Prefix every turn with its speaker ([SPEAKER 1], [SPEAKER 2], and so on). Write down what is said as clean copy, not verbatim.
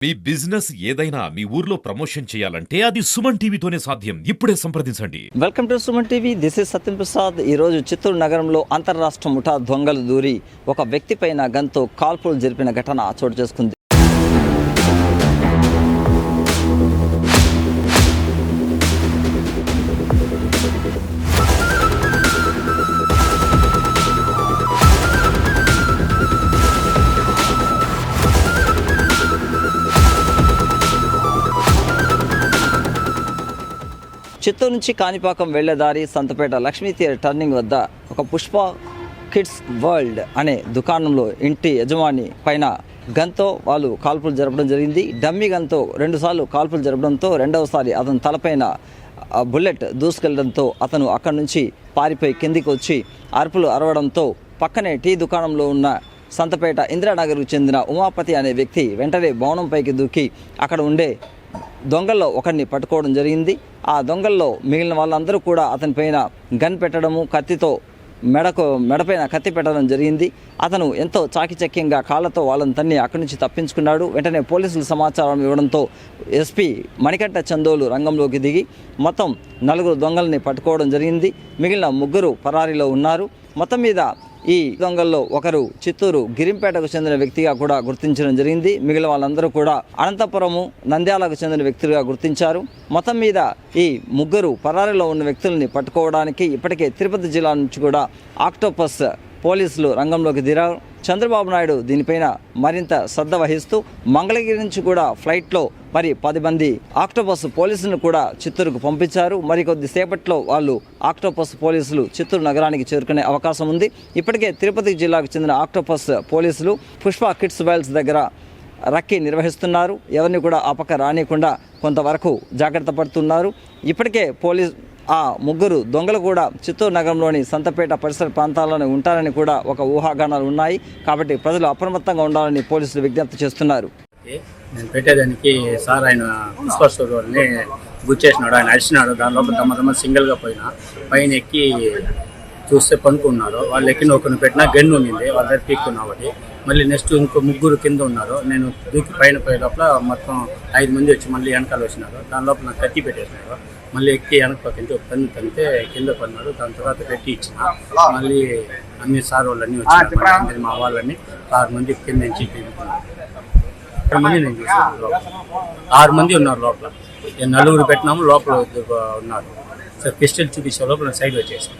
[SPEAKER 1] మీ business ఏదైనా మీ ఊర్లో promotion చేయాలంటే అది సుమన్ టీవీతోనే సాధ్యం. ఇప్పుడే సంప్రదించండి.
[SPEAKER 2] Welcome to Suman TV. This is Satyam Prasad. ఈరోజు చిత్తూరు నగరంలో అంతర్రాష్ట్ర ముఠా దొంగలు దూరి ఒక వ్యక్తిపైన గన్తో కాల్పులు జరిపిన ఘటన చోటు చేసుకుంది. చిత్తూరు నుంచి కాణిపాకం వెళ్లే దారి సంతపేట లక్ష్మీ తీర్ టర్నింగ్ వద్ద ఒక పుష్ప కిడ్స్ వరల్డ్ అనే దుకాణంలో ఇంటి యజమాని పైన గన్తో వాళ్ళు కాల్పులు జరపడం జరిగింది. డమ్మీ గన్తో 2 సార్లు కాల్పులు జరపడంతో రెండవసారి అతని తలపైన బుల్లెట్ దూసుకెళ్లడంతో అతను అక్కడి నుంచి పారిపోయి కిందికి వచ్చి అరుపులు అరవడంతో పక్కనే టీ దుకాణంలో ఉన్న సంతపేట ఇందిరానగర్కు చెందిన ఉమాపతి అనే వ్యక్తి వెంటనే భవనంపైకి దూకి అక్కడ ఉండే దొంగల్లో ఒకరిని పట్టుకోవడం జరిగింది. ఆ దొంగల్లో మిగిలిన వాళ్ళందరూ కూడా అతని పైన గన్ పెట్టడము, కత్తితో మెడపైన కత్తి పెట్టడం జరిగింది. అతను ఎంతో చాకిచక్యంగా కాళ్ళతో వాళ్ళని తన్ని అక్కడి నుంచి తప్పించుకున్నాడు. వెంటనే పోలీసులు సమాచారం ఇవ్వడంతో ఎస్పీ మణికంఠ చందోలు రంగంలోకి దిగి మొత్తం 4 దొంగల్ని పట్టుకోవడం జరిగింది. మిగిలిన 3 పరారీలో ఉన్నారు. మొత్తం మీద ఈ దొంగల్లో ఒకరు చిత్తూరు గిరింపేటకు చెందిన వ్యక్తిగా కూడా గుర్తించడం జరిగింది. మిగిలిన వాళ్ళందరూ కూడా అనంతపురము, నంద్యాలకు చెందిన వ్యక్తులుగా గుర్తించారు. మొత్తం మీద ఈ 3 పరారీలో ఉన్న వ్యక్తుల్ని పట్టుకోవడానికి ఇప్పటికే తిరుపతి జిల్లా నుంచి కూడా ఆక్టోపస్ పోలీసులు రంగంలోకి దిగారు. చంద్రబాబు నాయుడు దీనిపైన మరింత శ్రద్ధ వహిస్తూ మంగళగిరి నుంచి కూడా ఫ్లైట్లో 10 మంది ఆక్టోపస్ పోలీసులను కూడా చిత్తూరుకు పంపించారు. మరికొద్ది సేపట్లో వాళ్ళు ఆక్టోపస్ పోలీసులు చిత్తూరు నగరానికి చేరుకునే అవకాశం ఉంది. ఇప్పటికే తిరుపతి జిల్లాకు చెందిన ఆక్టోపస్ పోలీసులు పుష్ప కిడ్స్ వైల్స్ దగ్గర రక్కీ నిర్వహిస్తున్నారు. ఎవరిని కూడా ఆ పక్క రానియకుండా కొంతవరకు జాగ్రత్త పడుతున్నారు. ఇప్పటికే ఆ 3 దొంగలు కూడా చిత్తూరు నగరంలోని సంతపేట పరిసర ప్రాంతాల్లోనే ఉంటారని కూడా ఒక ఊహాగానాలు ఉన్నాయి. కాబట్టి ప్రజలు అప్రమత్తంగా ఉండాలని పోలీసులు విజ్ఞప్తి చేస్తున్నారు.
[SPEAKER 3] నేను పెట్టేదానికి సార్ ఆయన పుష్ప స్టోర్ వాళ్ళని గుర్చేసినాడు, ఆయన అరిచినాడు. దాని లోపల తమ సింగిల్గా పైన ఎక్కి చూస్తే పనుకున్నారు. వాళ్ళు ఎక్కిన ఒకరిని పెట్టినా గన్ను ఉండింది, వాళ్ళ దగ్గర పీక్కున్నా ఒకటి. మళ్ళీ నెక్స్ట్ ఇంకో 3 కింద ఉన్నారు. నేను దూకి పైన పోయే లోపల మొత్తం 5 మంది వచ్చి మళ్ళీ వెనకాల వచ్చినారు. దాని లోపల నాకు కత్తి పెట్టేసినారు. మళ్ళీ ఎక్కి వెనక పక్కింటి ఒక పన్ను తంతే కింద పడినారు. దాని తర్వాత పెట్టి ఇచ్చిన మళ్ళీ అన్ని సార్ వాళ్ళన్నీ వచ్చినారు. మా వాళ్ళని 6 మంది కింద నుంచి పీకున్నారు. 6 మంది నేను చూసాను. 6 మంది ఉన్నారు లోపల. 4 పెట్టినాము, లోపల ఉన్నారు. సార్ పిస్టల్ చూపించే లోపల సైడ్ వచ్చేసాను.